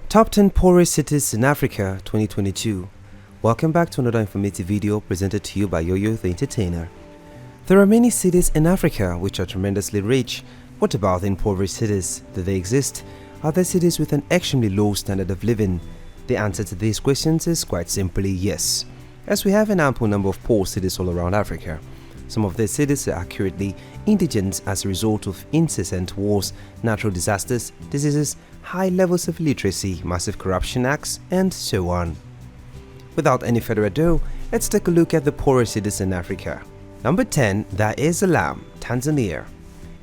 Top 10 Poorest Cities in Africa 2022. Welcome back to another informative video presented to you by Yo-Yo the Entertainer. There are many cities in Africa which are tremendously rich. What about the impoverished cities? Do they exist? Are there cities with an extremely low standard of living? The answer to these questions is quite simply yes, as we have an ample number of poor cities all around Africa. Some of these cities are accurately indigent as a result of incessant wars, natural disasters, diseases, high levels of illiteracy, massive corruption acts, and so on. Without any further ado, let's take a look at the poorest cities in Africa. Number 10, Dar es Salaam, Tanzania.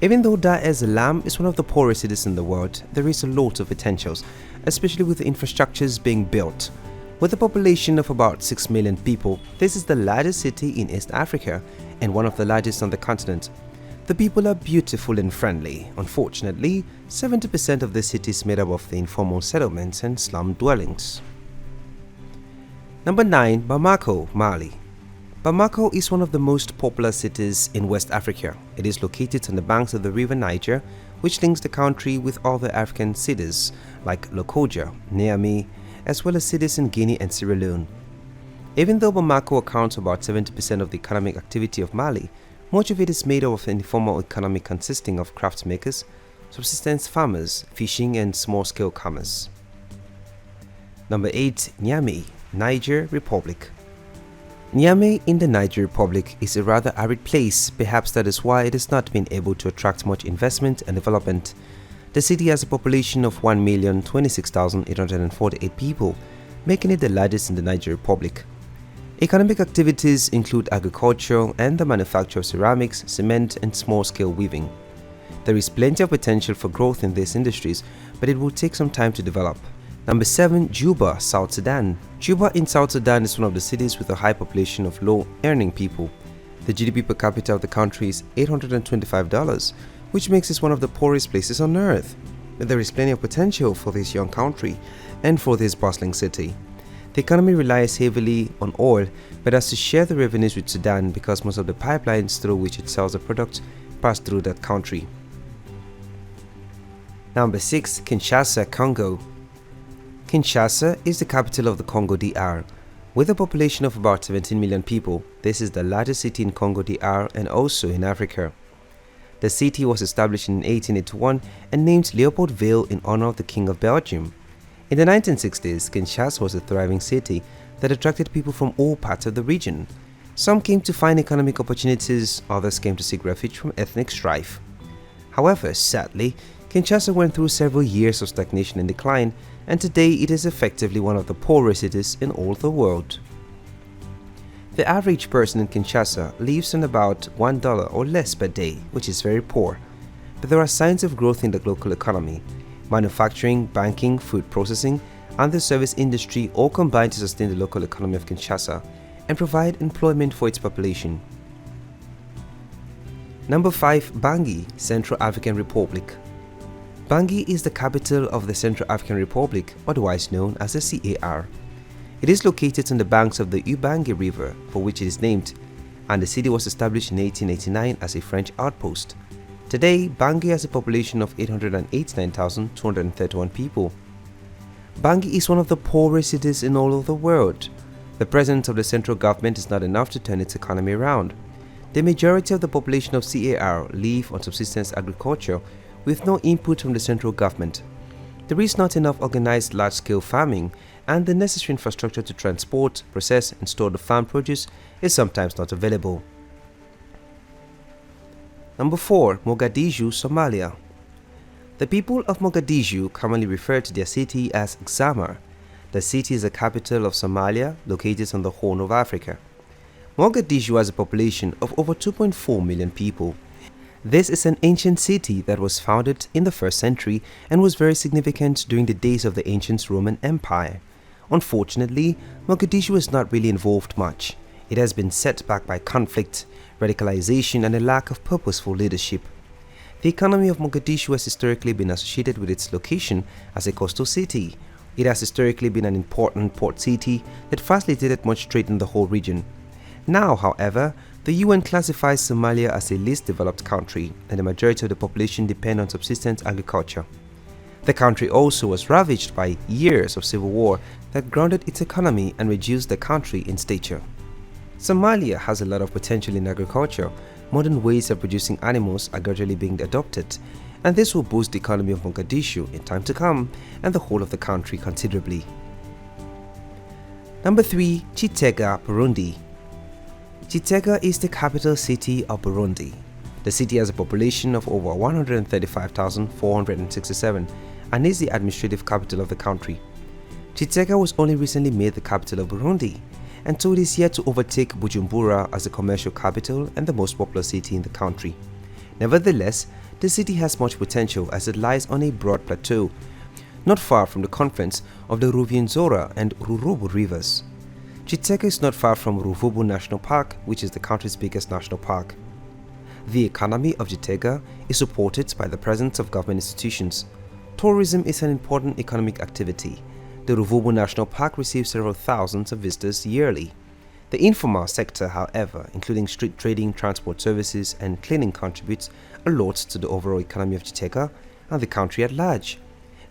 Even though Dar es Salaam is one of the poorest cities in the world, there is a lot of potentials, especially with the infrastructures being built. With a population of about 6 million people, this is the largest city in East Africa and one of the largest on the continent. The people are beautiful and friendly. Unfortunately, 70% of the city is made up of the informal settlements and slum dwellings. Number 9. Bamako, Mali. Bamako is one of the most popular cities in West Africa. It is located on the banks of the river Niger, which links the country with other African cities like Lokoja, Niamey, as well as cities in Guinea and Sierra Leone. Even though Bamako accounts for about 70% of the economic activity of Mali, much of it is made up of an informal economy consisting of craft makers, subsistence farmers, fishing and small-scale commerce. Number 8. Niamey, Niger Republic. Niamey in the Niger Republic is a rather arid place. Perhaps that is why it has not been able to attract much investment and development. The city has a population of 1,026,848 people, making it the largest in the Niger Republic. Economic activities include agriculture and the manufacture of ceramics, cement, and small-scale weaving. There is plenty of potential for growth in these industries, but it will take some time to develop. Number 7. Juba, South Sudan. Juba in South Sudan is one of the cities with a high population of low-earning people. The GDP per capita of the country is $825, which makes it one of the poorest places on earth. But there is plenty of potential for this young country and for this bustling city. The economy relies heavily on oil, but has to share the revenues with Sudan because most of the pipelines through which it sells the product pass through that country. Number 6. Kinshasa, Congo. Kinshasa is the capital of the Congo DR. With a population of about 17 million people, this is the largest city in Congo DR and also in Africa. The city was established in 1881 and named Leopoldville in honor of the King of Belgium. In the 1960s, Kinshasa was a thriving city that attracted people from all parts of the region. Some came to find economic opportunities, others came to seek refuge from ethnic strife. However, sadly, Kinshasa went through several years of stagnation and decline, and today it is effectively one of the poorest cities in all the world. The average person in Kinshasa lives on about $1 or less per day, which is very poor. But there are signs of growth in the local economy. Manufacturing, banking, food processing, and the service industry all combine to sustain the local economy of Kinshasa and provide employment for its population. Number 5. Bangui, Central African Republic. Bangui is the capital of the Central African Republic, otherwise known as the CAR. It is located on the banks of the Ubangi River, for which it is named, and the city was established in 1889 as a French outpost. Today, Bangui has a population of 889,231 people. Bangui is one of the poorest cities in all of the world. The presence of the central government is not enough to turn its economy around. The majority of the population of CAR live on subsistence agriculture with no input from the central government. There is not enough organized large-scale farming, and the necessary infrastructure to transport, process, and store the farm produce is sometimes not available. Number 4. Mogadishu, Somalia. The people of Mogadishu commonly refer to their city as Xamar. The city is the capital of Somalia, located on the Horn of Africa. Mogadishu has a population of over 2.4 million people. This is an ancient city that was founded in the 1st century and was very significant during the days of the ancient Roman Empire. Unfortunately, Mogadishu has not really evolved much. It has been set back by conflict, radicalization, and a lack of purposeful leadership. The economy of Mogadishu has historically been associated with its location as a coastal city. It has historically been an important port city that facilitated much trade in the whole region. Now, however, the UN classifies Somalia as a least developed country, and the majority of the population depend on subsistence agriculture. The country also was ravaged by years of civil war that grounded its economy and reduced the country in stature. Somalia has a lot of potential in agriculture. Modern ways of producing animals are gradually being adopted, and this will boost the economy of Mogadishu in time to come and the whole of the country considerably. Number 3. Gitega, Burundi. Gitega is the capital city of Burundi. The city has a population of over 135,467 and is the administrative capital of the country. Gitega was only recently made the capital of Burundi, and so it is yet to overtake Bujumbura as the commercial capital and the most populous city in the country. Nevertheless, the city has much potential as it lies on a broad plateau, not far from the confluence of the Ruwenzori and Rurubu rivers. Gitega is not far from Ruvubu National Park, which is the country's biggest national park. The economy of Gitega is supported by the presence of government institutions. Tourism is an important economic activity. The Ruvubu National Park receives several thousands of visitors yearly. The informal sector, however, including street trading, transport services, and cleaning, contributes a lot to the overall economy of Gitega and the country at large.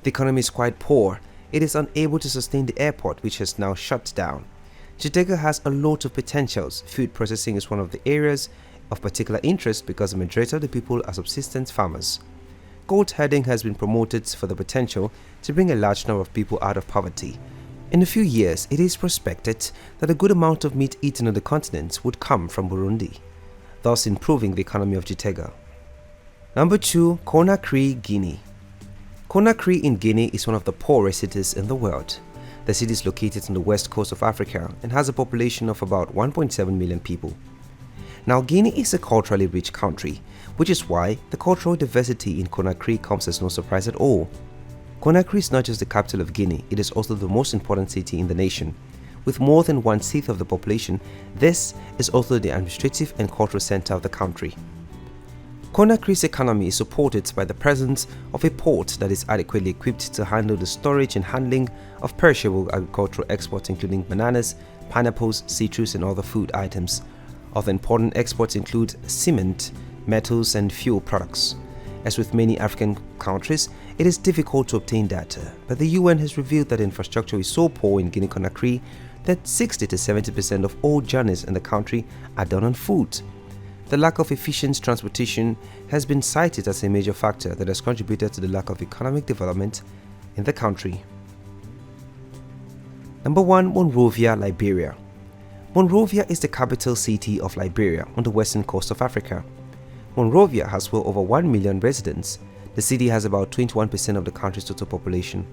The economy is quite poor. It is unable to sustain the airport, which has now shut down. Gitega has a lot of potentials. Food processing is one of the areas of particular interest because the majority of the people are subsistence farmers. Goat herding has been promoted for the potential to bring a large number of people out of poverty. In a few years, it is prospected that a good amount of meat eaten on the continent would come from Burundi, thus improving the economy of Gitega. Number 2. Conakry, Guinea. Conakry in Guinea is one of the poorest cities in the world. The city is located on the west coast of Africa and has a population of about 1.7 million people. Now, Guinea is a culturally rich country, which is why the cultural diversity in Conakry comes as no surprise at all. Conakry is not just the capital of Guinea, it is also the most important city in the nation. With more than 1/6 of the population, this is also the administrative and cultural center of the country. Conakry's economy is supported by the presence of a port that is adequately equipped to handle the storage and handling of perishable agricultural exports including bananas, pineapples, citrus, and other food items. Other important exports include cement, metals, and fuel products. As with many African countries, it is difficult to obtain data, but the UN has revealed that infrastructure is so poor in Guinea-Conakry that 60 to 70% of all journeys in the country are done on foot. The lack of efficient transportation has been cited as a major factor that has contributed to the lack of economic development in the country. Number 1. Monrovia, Liberia. Monrovia is the capital city of Liberia on the western coast of Africa. Monrovia has well over 1 million residents. The city has about 21% of the country's total population.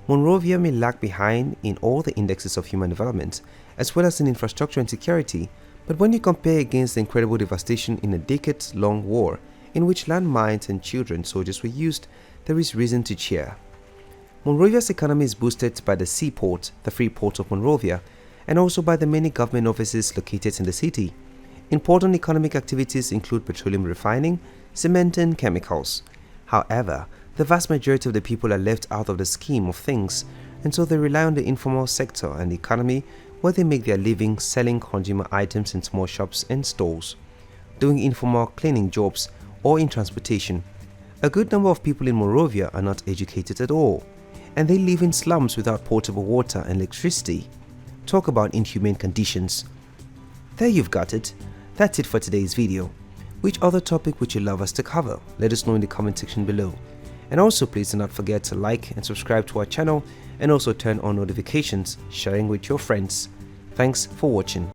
Monrovia may lag behind in all the indexes of human development, as well as in infrastructure and security, but when you compare against the incredible devastation in a decades-long war in which landmines and children soldiers were used, there is reason to cheer. Monrovia's economy is boosted by the seaport, the free port of Monrovia, and also by the many government offices located in the city. Important economic activities include petroleum refining, cement, and chemicals. However, the vast majority of the people are left out of the scheme of things, and so they rely on the informal sector and the economy where they make their living selling consumer items in small shops and stores, doing informal cleaning jobs, or in transportation. A good number of people in Monrovia are not educated at all, and they live in slums without potable water and electricity. Talk about inhumane conditions. There you've got it. That's it for today's video. Which other topic would you love us to cover? Let us know in the comment section below. And also please do not forget to like and subscribe to our channel and also turn on notifications, sharing with your friends. Thanks for watching.